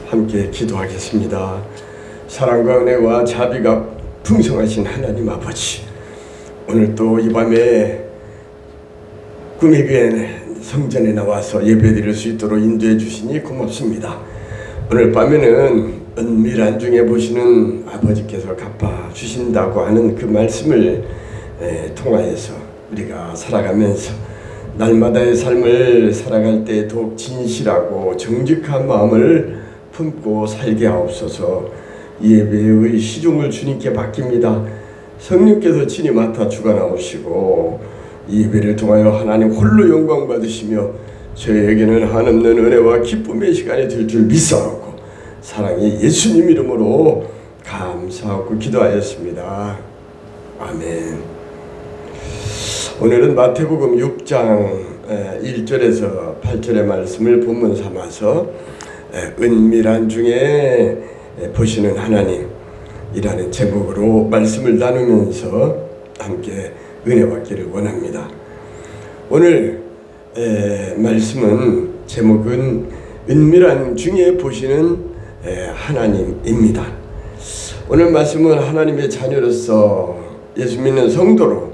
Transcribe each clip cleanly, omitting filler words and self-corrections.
함께 기도하겠습니다. 사랑과 은혜와 자비가 풍성하신 하나님 아버지, 오늘 또 이 밤에 꿈의 교회 성전에 나와서 예배드릴 수 있도록 인도해 주시니 고맙습니다. 오늘 밤에는 은밀한 중에 보시는 아버지께서 갚아 주신다고 하는 그 말씀을 통하여서 우리가 살아가면서 날마다의 삶을 살아갈 때 더욱 진실하고 정직한 마음을 품고 살게 하옵소서. 예배의 시중을 주님께 맡깁니다. 성령께서 친히 맡아 주관하시고 예배를 통하여 하나님 홀로 영광 받으시며 저에게는 한없는 은혜와 기쁨의 시간이 될 줄 믿사옵고 사랑의 예수님 이름으로 감사하고 기도하였습니다. 아멘. 오늘은 마태복음 6장 1절에서 8절의 말씀을 본문 삼아서 은밀한 중에 보시는 하나님이라는 제목으로 말씀을 나누면서 함께 은혜 받기를 원합니다. 오늘 말씀은 제목은 은밀한 중에 보시는 하나님입니다. 오늘 말씀은 하나님의 자녀로서 예수 믿는 성도로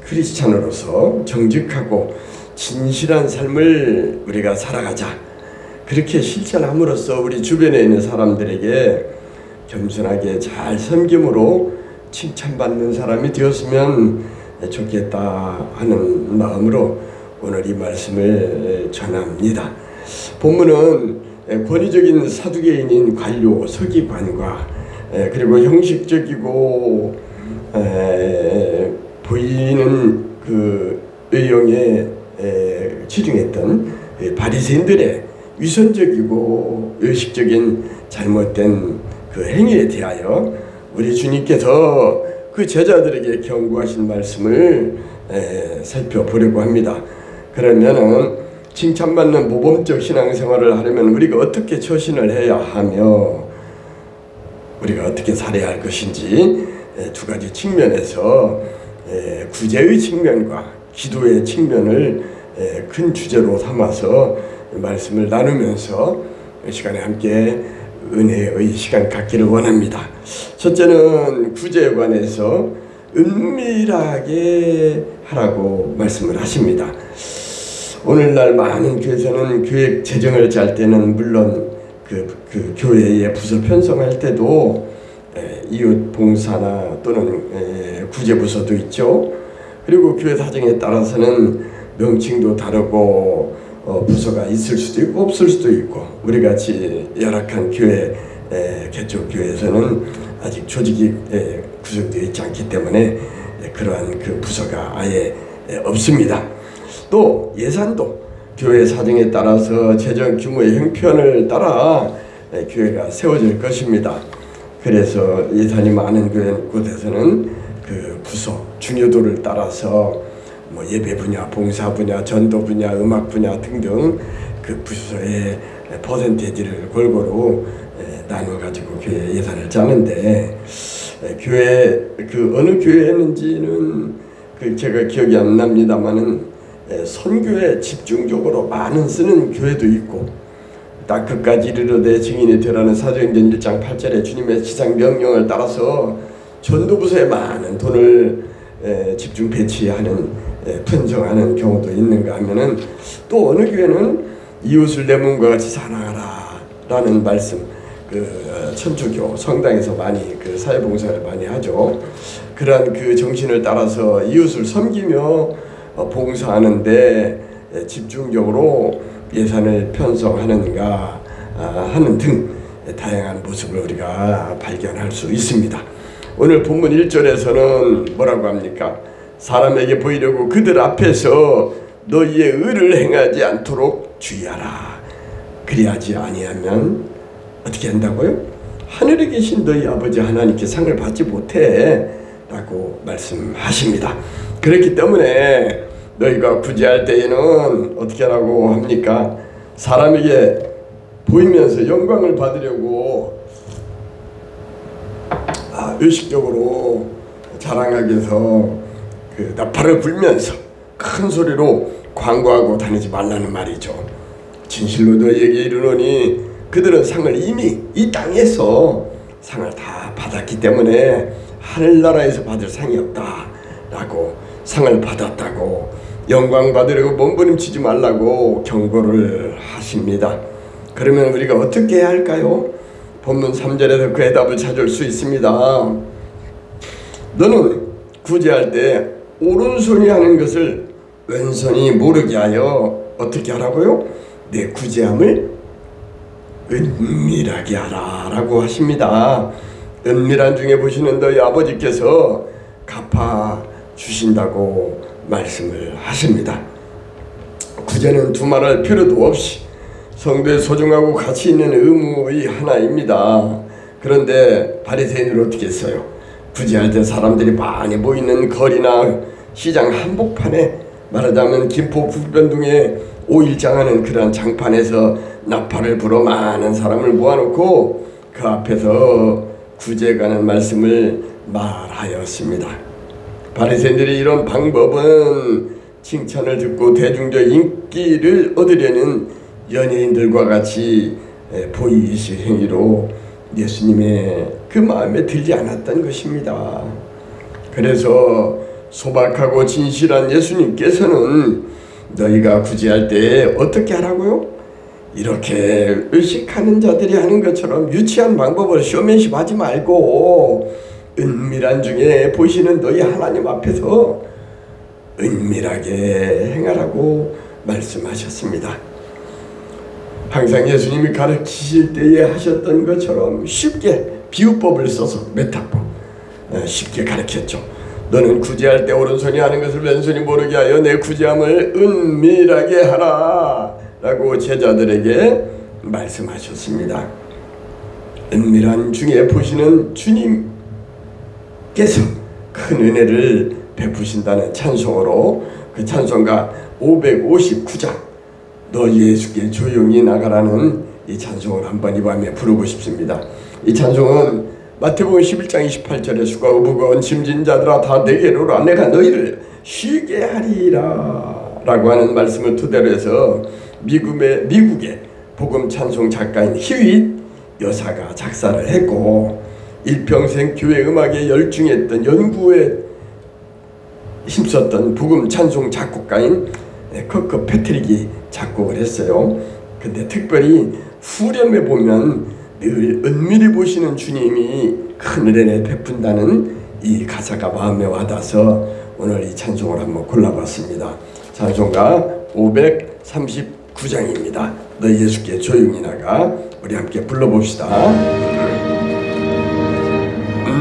크리스찬으로서 정직하고 진실한 삶을 우리가 살아가자, 그렇게 실천함으로써 우리 주변에 있는 사람들에게 겸손하게 잘 섬김으로 칭찬받는 사람이 되었으면 좋겠다 하는 마음으로 오늘 이 말씀을 전합니다. 본문은 권위적인 사두개인인 관료 서기관과 그리고 형식적이고 보이는 그 의형에 치중했던 바리새인들의 위선적이고 의식적인 잘못된 그 행위에 대하여 우리 주님께서 그 제자들에게 경고하신 말씀을 살펴보려고 합니다. 그러면은 칭찬받는 모범적 신앙생활을 하려면 우리가 어떻게 처신을 해야 하며 우리가 어떻게 살아야 할 것인지 두 가지 측면에서 구제의 측면과 기도의 측면을 큰 주제로 삼아서 말씀을 나누면서 이 시간에 함께 은혜의 시간 갖기를 원합니다. 첫째는 구제에 관해서 은밀하게 하라고 말씀을 하십니다. 오늘날 많은 교회에서는 교회 재정을 짤 때는 물론 그 교회의 부서 편성할 때도 이웃 봉사나 또는 구제 부서도 있죠. 그리고 교회 사정에 따라서는 명칭도 다르고 부서가 있을 수도 있고 없을 수도 있고, 우리 같이 열악한 교회 개척 교회에서는 아직 조직이 구성되어 있지 않기 때문에 그러한 그 부서가 아예 없습니다. 또 예산도 교회 사정에 따라서 재정 규모의 형편을 따라 교회가 세워질 것입니다. 그래서 예산이 많은 곳에서는 그 부서 중요도를 따라서 뭐 예배 분야, 봉사 분야, 전도 분야, 음악 분야 등등 그 부서의 퍼센테이지를 골고루 나눠 가지고 교회 예산을 짜는데, 교회 그 어느 교회였는지는 제가 기억이 안 납니다만은 선교에 집중적으로 많은 쓰는 교회도 있고, 딱 그까지 이르러되 증인이 되라는 사도행전 1장 8절에 주님의 지상 명령을 따라서 전도부서에 많은 돈을 집중 배치하는 편성하는 경우도 있는가 하면은, 또 어느 교회는 이웃을 내 몸과 같이 사랑하라 라는 말씀, 그 천주교 성당에서 많이 그 사회봉사를 많이 하죠. 그러한 그 정신을 따라서 이웃을 섬기며 봉사하는데 집중적으로 예산을 편성하는가 하는 등 다양한 모습을 우리가 발견할 수 있습니다. 오늘 본문 1절에서는 뭐라고 합니까? 사람에게 보이려고 그들 앞에서 너희의 의를 행하지 않도록 주의하라. 그리하지 아니하면 어떻게 한다고요? 하늘에 계신 너희 아버지 하나님께 상을 받지 못해 라고 말씀하십니다. 그렇기 때문에 너희가 구제할 때에는 어떻게 하라고 합니까? 사람에게 보이면서 영광을 받으려고 의식적으로 자랑하기 위해서 그 나팔을 불면서 큰 소리로 광고하고 다니지 말라는 말이죠. 진실로 너희에게 이르노니 그들은 상을 이미 이 땅에서 상을 다 받았기 때문에 하늘나라에서 받을 상이 없다라고, 상을 받았다고 영광 받으려고 몸부림치지 말라고 경고를 하십니다. 그러면 우리가 어떻게 해야 할까요? 본문 3절에서 그 해답을 찾을 수 있습니다. 너는 구제할 때 오른손이 하는 것을 왼손이 모르게 하여 어떻게 하라고요? 내 구제함을 은밀하게 하라 라고 하십니다. 은밀한 중에 보시는 너희 아버지께서 갚아 주신다고 말씀을 하십니다. 구제는 두말할 필요도 없이 성도의 소중하고 가치 있는 의무의 하나입니다. 그런데 바리새인들은 어떻게 했어요? 구제할 때 사람들이 많이 모이는 거리나 시장 한복판에, 말하자면 김포 북변동에 오일장하는 그런 장판에서 나팔을 불어 많은 사람을 모아놓고 그 앞에서 구제 관한 말씀을 말하였습니다. 바리새인들이 이런 방법은 칭찬을 듣고 대중적 인기를 얻으려는 연예인들과 같이 보이실 행위로 예수님의 그 마음에 들지 않았던 것입니다. 그래서 소박하고 진실한 예수님께서는 너희가 구제할 때 어떻게 하라고요? 이렇게 의식하는 자들이 하는 것처럼 유치한 방법을 쇼맨십 하지 말고 은밀한 중에 보시는 너희 하나님 앞에서 은밀하게 행하라고 말씀하셨습니다. 항상 예수님이 가르치실 때에 하셨던 것처럼 쉽게 비유법을 써서 메타포 쉽게 가르쳤죠. 너는 구제할 때 오른손이 하는 것을 왼손이 모르게 하여 내 구제함을 은밀하게 하라 라고 제자들에게 말씀하셨습니다. 은밀한 중에 보시는 주님께서 큰 은혜를 베푸신다는 찬송으로 그 찬송가 559장 너 예수께 조용히 나가라는 이 찬송을 한번 이 밤에 부르고 싶습니다. 이 찬송은 마태복음 11장 28절에 수고하고 무거운 짐진 자들아 다 내게로 오라 내가 너희를 쉬게 하리라 라고 하는 말씀을 토대로 해서 미국의 복음 찬송 작가인 히윗 여사가 작사를 했고 일평생 교회 음악에 열중했던 연구에 힘썼던 복음 찬송 작곡가인 커크 패트릭이 작곡을 했어요. 근데 특별히 후렴에 보면 늘 은밀히 보시는 주님이 큰 은혜를 베푼다는 이 가사가 마음에 와닿아서 오늘 이 찬송을 한번 골라봤습니다. 찬송가 539장입니다. 너 예수께 조용히 나가. 우리 함께 불러봅시다.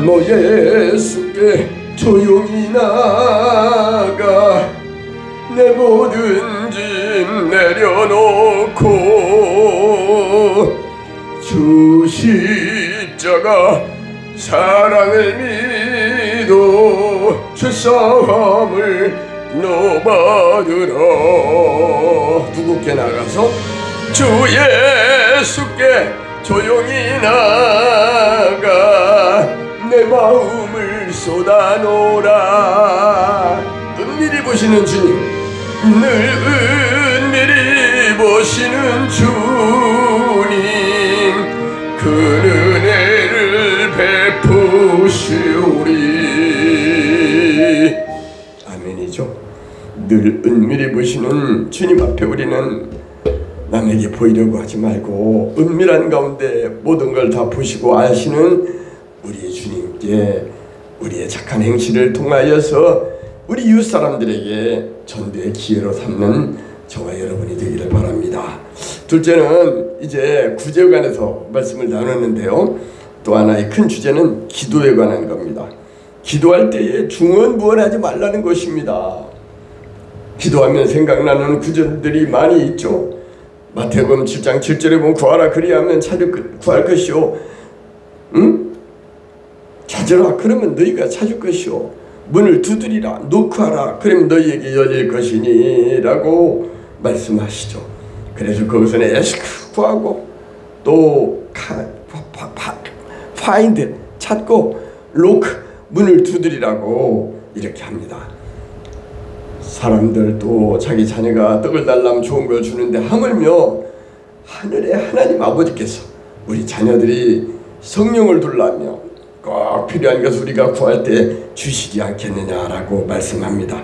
너 예수께 조용히 나가 내 모든 짐 내려놓고 주 십자가 사랑을 믿어 죄사함을 너 받으라. 누구께 나가서 주 예수께 조용히 나가 내 마음을 쏟아놓으라. 은밀히 보시는 주님, 늘 은밀히 보시는 주님, 그 은혜를 베푸시오리. 아멘이죠. 늘 은밀히 보시는 주님 앞에 우리는 남에게 보이려고 하지 말고 은밀한 가운데 모든 걸 다 보시고 아시는 우리 주님께 우리의 착한 행실을 통하여서 우리 이웃 사람들에게 전도의 기회로 삼는 저와 여러분이 되기를 바랍니다. 둘째는 이제 구제에 관해서 말씀을 나눴는데요. 또 하나의 큰 주제는 기도에 관한 겁니다. 기도할 때에 중언부언하지 말라는 것입니다. 기도하면 생각나는 구절들이 많이 있죠. 마태복음 7장 7절에 보면 구하라 그리하면 구할 것이요 찾으라 그러면 너희가 찾을 것이요 문을 두드리라 노크하라 그러면 너희에게 열릴 것이니 라고 말씀하시죠. 그래서 거기서는 에스크 구하고 또 find 찾고 look 문을 두드리라고 이렇게 합니다. 사람들 또 자기 자녀가 떡을 달라면 좋은 걸 주는데 하물며 하늘의 하나님 아버지께서 우리 자녀들이 성령을 둘라면 꼭 필요한 것을 우리가 구할 때 주시지 않겠느냐라고 말씀합니다.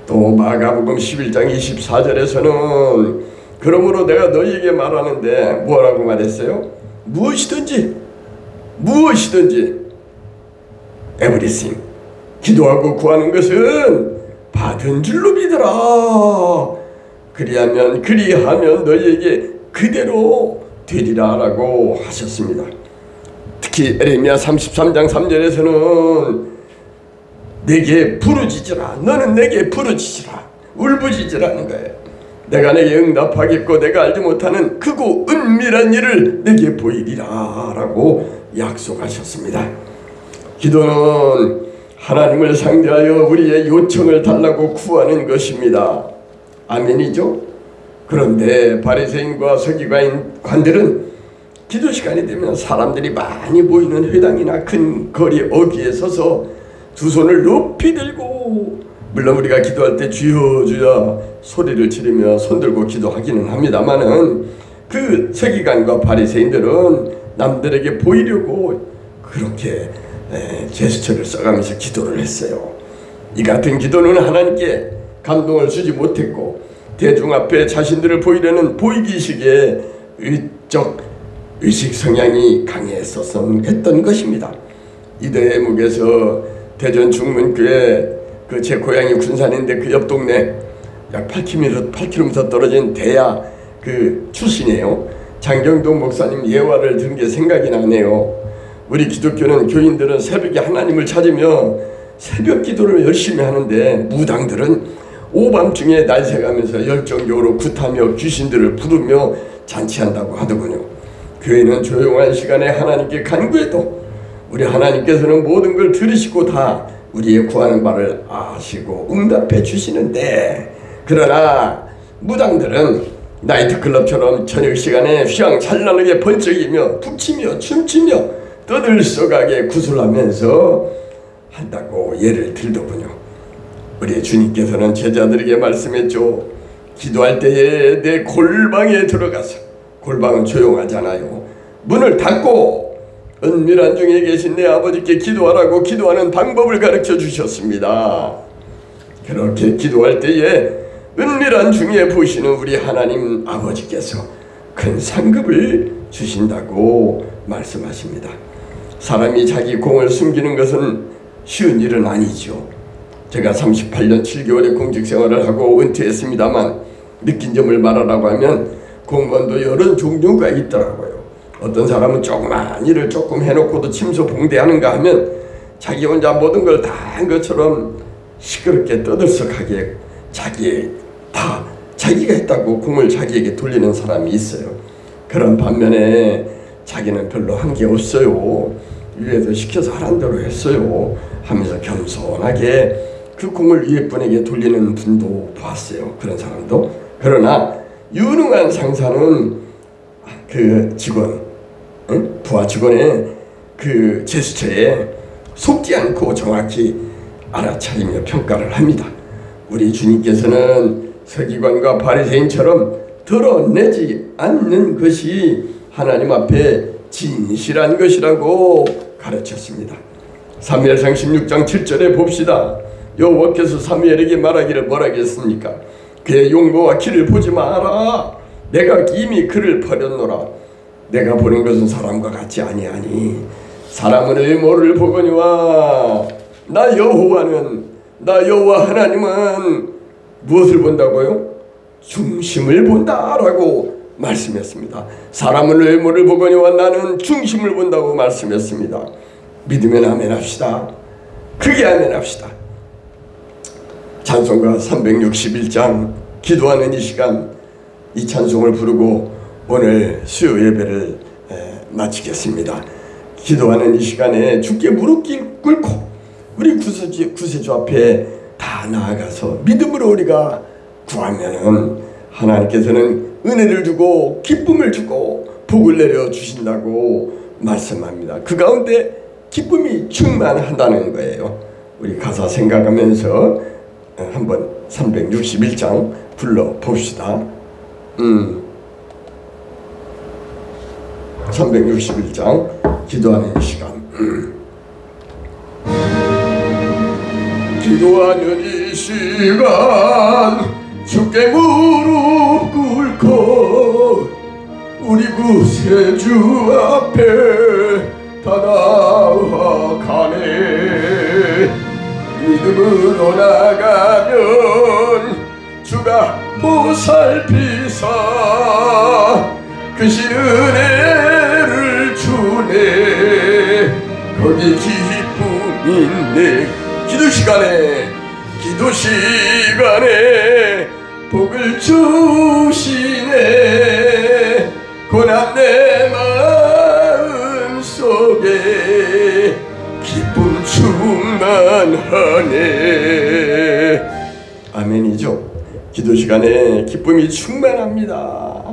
또 마가복음 11장 24절에서는 그러므로 내가 너희에게 말하는데 뭐라고 말했어요? 무엇이든지 everything 기도하고 구하는 것은 받은 줄로 믿으라. 그리하면 너희에게 그대로 되리라 라고 하셨습니다. 특히 에레미야 33장 3절에서는 내게 부르짖으라. 너는 내게 부르짖으라. 울부짖으라는 거예요. 내가 내게 응답하겠고 내가 알지 못하는 크고 은밀한 일을 내게 보이리라 라고 약속하셨습니다. 기도는 하나님을 상대하여 우리의 요청을 달라고 구하는 것입니다. 아멘이죠? 그런데 바리새인과 서기관들은 기도 시간이 되면 사람들이 많이 모이는 회당이나 큰 거리 어귀에 서서 두 손을 높이 들고, 물론 우리가 기도할 때 주여 주여 소리를 지르며 손들고 기도하기는 합니다마는 그 서기관과 바리새인들은 남들에게 보이려고 그렇게 제스처를 써가면서 기도를 했어요. 이 같은 기도는 하나님께 감동을 주지 못했고 대중 앞에 자신들을 보이려는 보이기식의 의식 성향이 강했던 것입니다. 이대목에서 대전 중문교회 그 제 고향이 군산인데 그 옆 동네 약 8km 떨어진 대야 그 출신이에요. 장경동 목사님 예화를 들은 게 생각이 나네요. 우리 기독교는 교인들은 새벽에 하나님을 찾으며 새벽 기도를 열심히 하는데 무당들은 오밤중에 날새가면서 열정적으로 굿하며 귀신들을 부르며 잔치한다고 하더군요. 교회는 조용한 시간에 하나님께 간구해도 우리 하나님께서는 모든 걸 들으시고 다 우리의 구하는 바를 아시고 응답해 주시는데, 그러나 무당들은 나이트클럽처럼 저녁 시간에 휘황찬란하게 번쩍이며 북치며 춤추며 떠들썩하게 구슬하면서 한다고 예를 들더군요. 우리 주님께서는 제자들에게 말씀했죠. 기도할 때에 내 골방에 들어가서, 골방은 조용하잖아요, 문을 닫고 은밀한 중에 계신 내 아버지께 기도하라고 기도하는 방법을 가르쳐 주셨습니다. 그렇게 기도할 때에 은밀한 중에 보시는 우리 하나님 아버지께서 큰 상급을 주신다고 말씀하십니다. 사람이 자기 공을 숨기는 것은 쉬운 일은 아니죠. 제가 38년 7개월의 공직 생활을 하고 은퇴했습니다만 느낀 점을 말하라고 하면 공무원도 여러 종류가 있더라고요. 어떤 사람은 조그만 일을 조금 해놓고도 침소봉대하는가 하면 자기 혼자 모든 걸 다 한 것처럼 시끄럽게 떠들썩하게 자기가 했다고 공을 자기에게 돌리는 사람이 있어요. 그런 반면에 자기는 별로 한 게 없어요. 위에서 시켜서 하란 대로 했어요 하면서 겸손하게 그 공을 위에 분에게 돌리는 분도 봤어요. 그런 사람도. 그러나 유능한 상사는 그 직원, 부하 직원의 그 제스처에 속지 않고 정확히 알아차리며 평가를 합니다. 우리 주님께서는 서기관과 바리새인처럼 드러내지 않는 것이 하나님 앞에 진실한 것이라고 가르쳤습니다. 사무엘상 16장 7절에 봅시다. 여호와께서 사무엘에게 말하기를 뭐라겠습니까? 그의 용모와 키를 보지 마라. 내가 이미 그를 버렸노라. 내가 보는 것은 사람과 같지 아니하니 사람은 외모를 보거니와 나 여호와 하나님은 무엇을 본다고요? 중심을 본다라고 말씀했습니다. 사람은 외모를 보거니와 나는 중심을 본다고 말씀했습니다. 믿으면 아멘합시다. 크게 아멘합시다. 찬송가 361장 기도하는 이 시간, 이 찬송을 부르고 오늘 수요 예배를 마치겠습니다. 기도하는 이 시간에 주께 무릎 꿇고 우리 구세주 앞에 다 나아가서 믿음으로 우리가 구하면은 하나님께서는 은혜를 주고 기쁨을 주고 복을 내려 주신다고 말씀합니다. 그 가운데 기쁨이 충만하다는 거예요. 우리 가사 생각하면서 한번 361장 불러 봅시다. 361장 기도하는 시간. 기도하는 이 시간 주께 무릎 꿇고 우리 구세주 앞에 다 나아가네. 믿음으로 나가면 주가 보살피사 크신 은혜를 주네. 거기 기쁨 있네. 기도 시간에 복을 주시네. 고난 내 마음 속에 기쁨 충만하네. 아멘이죠. 기도 시간에 기쁨이 충만합니다.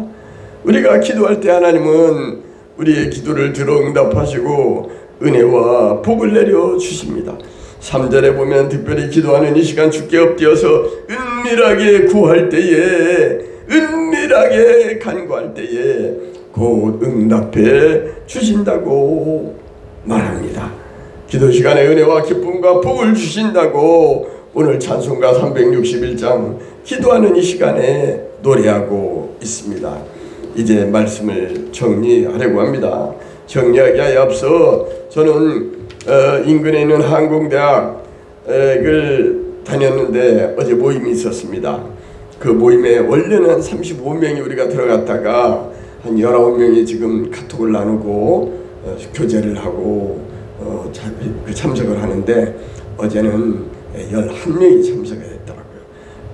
우리가 기도할 때 하나님은 우리의 기도를 들어 응답하시고 은혜와 복을 내려 주십니다. 3절에 보면 특별히 기도하는 이 시간 주께 엎드려서 은밀하게 구할 때에, 은밀하게 간구할 때에 곧 응답해 주신다고 말합니다. 기도 시간에 은혜와 기쁨과 복을 주신다고 오늘 찬송가 361장 기도하는 이 시간에 노래하고 있습니다. 이제 말씀을 정리하려고 합니다. 정리하기에 앞서 저는 인근에 있는 항공대학을 다녔는데 어제 모임이 있었습니다. 그 모임에 원래는 35명이 우리가 들어갔다가 한 19명이 지금 카톡을 나누고 교제를 하고 참석을 하는데 어제는 11명이 참석을 했더라고요.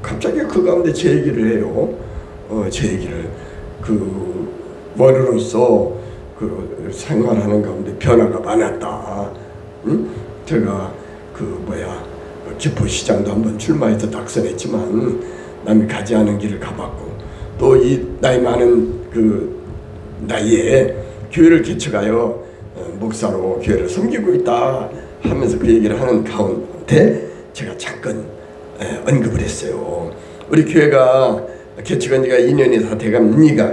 갑자기 그 가운데 제 얘기를 해요. 제 얘기를 원으로서 생활하는 가운데 변화가 많았다. 응? 제가 기포시장도 한번 출마해서 낙선했지만 남이 가지 않은 길을 가봤고 또 이 나이 많은 나이에 교회를 개척하여 목사로 교회를 섬기고 있다 하면서 그 얘기를 하는 가운데 제가 잠깐 언급을 했어요. 우리 교회가 개척한 지가 2년이 다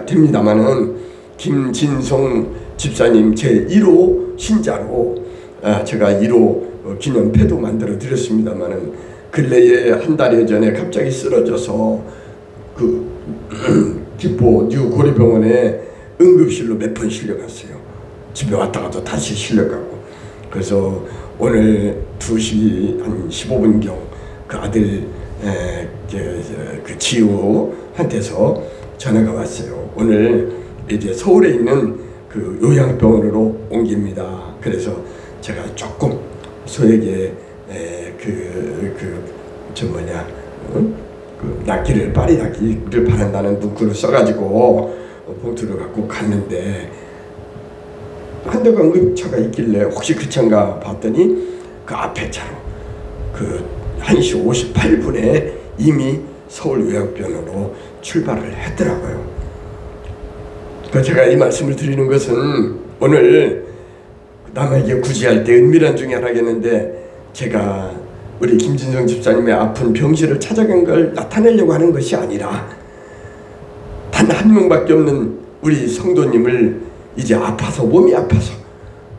됩니다만은 김진성 집사님 제 1호 신자로 제가 1호 기념패도 만들어 드렸습니다만은 근래에 한 달여 전에 갑자기 쓰러져서 기포 뉴 고려병원에 응급실로 몇 번 실려갔어요. 집에 왔다 가도 다시 실려가고. 그래서 오늘 2시 한 15분경 그 아들 그 지우한테서 전화가 왔어요. 오늘 이제 서울에 있는 그 요양병원으로 옮깁니다. 그래서 제가 조금 소에게 낫기를 빨리 낫기를 바란다는 문구를 써가지고 봉투를 갖고 갔는데 한 대가 응급차가 있길래 혹시 그 차인가 봤더니 그 앞에 차로 1시 58분에 이미 서울 요양병원으로 출발을 했더라고요. 제가 이 말씀을 드리는 것은 오늘 남에게 구제할 때 은밀한 중에 하나겠는데 제가 우리 김진성 집사님의 아픈 병실을 찾아간 걸 나타내려고 하는 것이 아니라 단 한 명밖에 없는 우리 성도님을 이제 몸이 아파서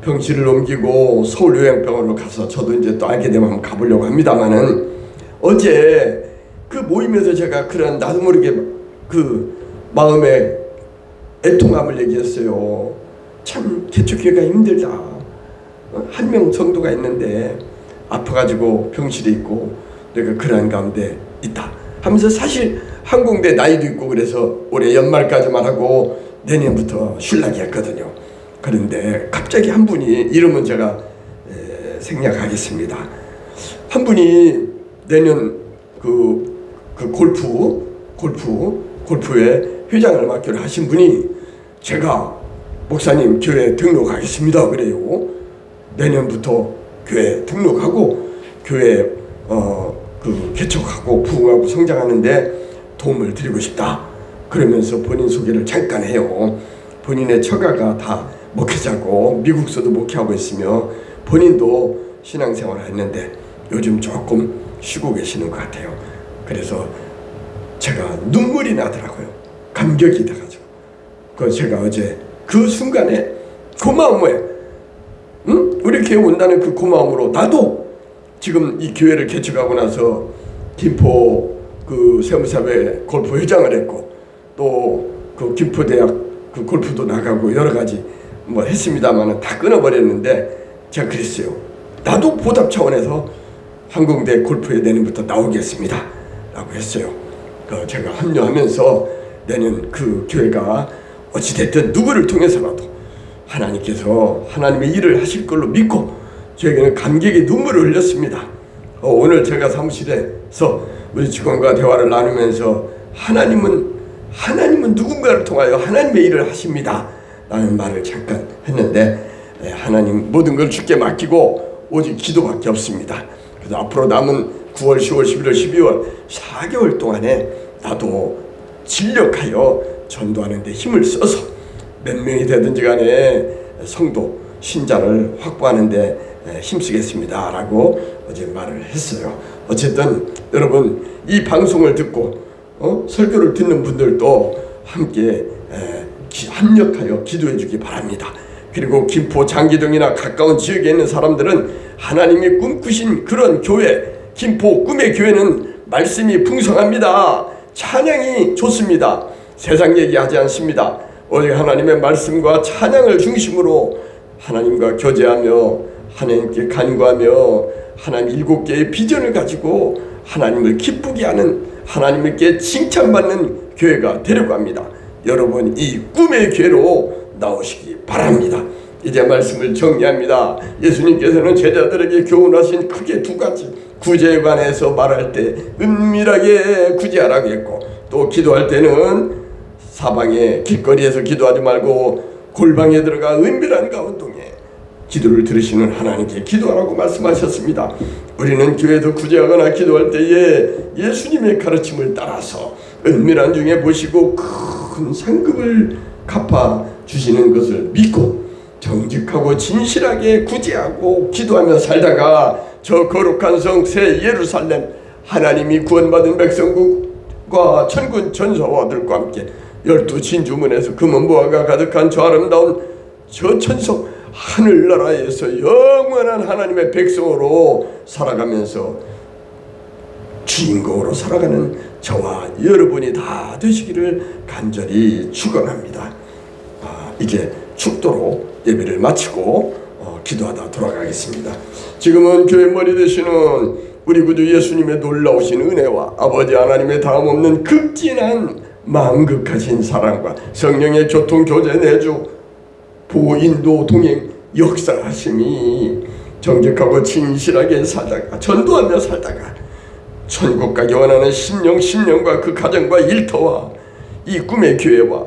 병실을 옮기고 서울 요양병원으로 가서 저도 이제 또 알게 되면 한번 가보려고 합니다만은 어제 그 모임에서 제가 그런 나도 모르게 마음에 애통함을 얘기했어요. 참 개척교회가 힘들다. 한 명 정도가 있는데 아파가지고 병실에 있고 내가 그러한 가운데 있다 하면서 사실 항공대 나이도 있고 그래서 올해 연말까지만 하고 내년부터 쉴라고 했거든요. 그런데 갑자기 한 분이 이름은 제가 생략하겠습니다. 한 분이 내년 골프의 회장을 맡기로 하신 분이 제가 목사님 교회 등록하겠습니다 그래요. 내년부터 교회 등록하고 교회 개척하고 부흥하고 성장하는데 도움을 드리고 싶다 그러면서 본인 소개를 잠깐 해요. 본인의 처가가 다 목회자고 미국서도 목회하고 있으며 본인도 신앙생활을 했는데 요즘 조금 쉬고 계시는 것 같아요. 그래서 제가 눈물이 나더라고요. 감격이 돼가지고. 제가 어제 그 순간에 고마운 뭐예요? 응? 우리 교회 온다는 그 고마움으로 나도 지금 이 교회를 개척하고 나서 김포 그 세무사회 골프 회장을 했고 또 그 김포대학 그 골프도 나가고 여러 가지 뭐 했습니다만은 다 끊어버렸는데 제가 그랬어요. 나도 보답 차원에서 항공대 골프에 내년부터 나오겠습니다 라고 했어요. 제가 합류하면서 내년 그 교회가 어찌됐든 누구를 통해서라도 하나님께서 하나님의 일을 하실 걸로 믿고 저에게는 감격의 눈물을 흘렸습니다. 오늘 제가 사무실에서 우리 직원과 대화를 나누면서 하나님은 누군가를 통하여 하나님의 일을 하십니다 라는 말을 잠깐 했는데 하나님 모든 걸 주께 맡기고 오직 기도밖에 없습니다. 그래서 앞으로 남은 9월, 10월, 11월, 12월 4개월 동안에 나도 진력하여 전도하는 데 힘을 써서 몇 명이 되든지 간에 성도, 신자를 확보하는 데 힘쓰겠습니다 라고 어제 말을 했어요. 어쨌든 여러분 이 방송을 듣고 설교를 듣는 분들도 함께 합력하여 기도해 주기 바랍니다. 그리고 김포 장기동이나 가까운 지역에 있는 사람들은 하나님이 꿈꾸신 그런 교회, 김포 꿈의 교회는 말씀이 풍성합니다. 찬양이 좋습니다. 세상 얘기하지 않습니다. 오직 하나님의 말씀과 찬양을 중심으로 하나님과 교제하며 하나님께 간구하며 하나님 7개의 비전을 가지고 하나님을 기쁘게 하는 하나님께 칭찬받는 교회가 되려고 합니다. 여러분 이 꿈의 교회로 나오시기 바랍니다. 이제 말씀을 정리합니다. 예수님께서는 제자들에게 교훈하신 크게 2가지 구제에 관해서 말할 때 은밀하게 구제하라고 했고 또 기도할 때는 사방에 길거리에서 기도하지 말고 골방에 들어가 은밀한 가운동에 기도를 들으시는 하나님께 기도하라고 말씀하셨습니다. 우리는 교회에서 구제하거나 기도할 때에 예수님의 가르침을 따라서 은밀한 중에 보시고 큰 상급을 갚아 주시는 것을 믿고 정직하고 진실하게 구제하고 기도하며 살다가 저 거룩한 성 새 예루살렘 하나님이 구원받은 백성국과 천군 천사와들과 함께 12진주문에서 금은보화가 가득한 저 아름다운 저 천성 하늘나라에서 영원한 하나님의 백성으로 살아가면서 주인공으로 살아가는 저와 여러분이 다 되시기를 간절히 축원합니다. 이제 축도로 예배를 마치고 기도하다 돌아가겠습니다. 지금은 교회 머리 되시는 우리 구주 예수님의 놀라우신 은혜와 아버지 하나님의 다음없는 극진한 망극하신 사랑과 성령의 교통 교제 내주 보호 인도 동행 역사하심이 정직하고 진실하게 살다가 전도하며 살다가 천국 가기 원하는 심령과 그 가정과 일터와 이 꿈의 교회와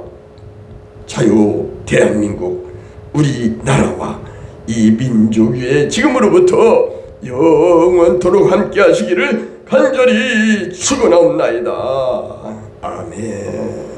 자유 대한민국 우리나라와 이 민족 위에 지금으로부터 영원토록 함께 하시기를 간절히 축원하옵나이다. 아멘.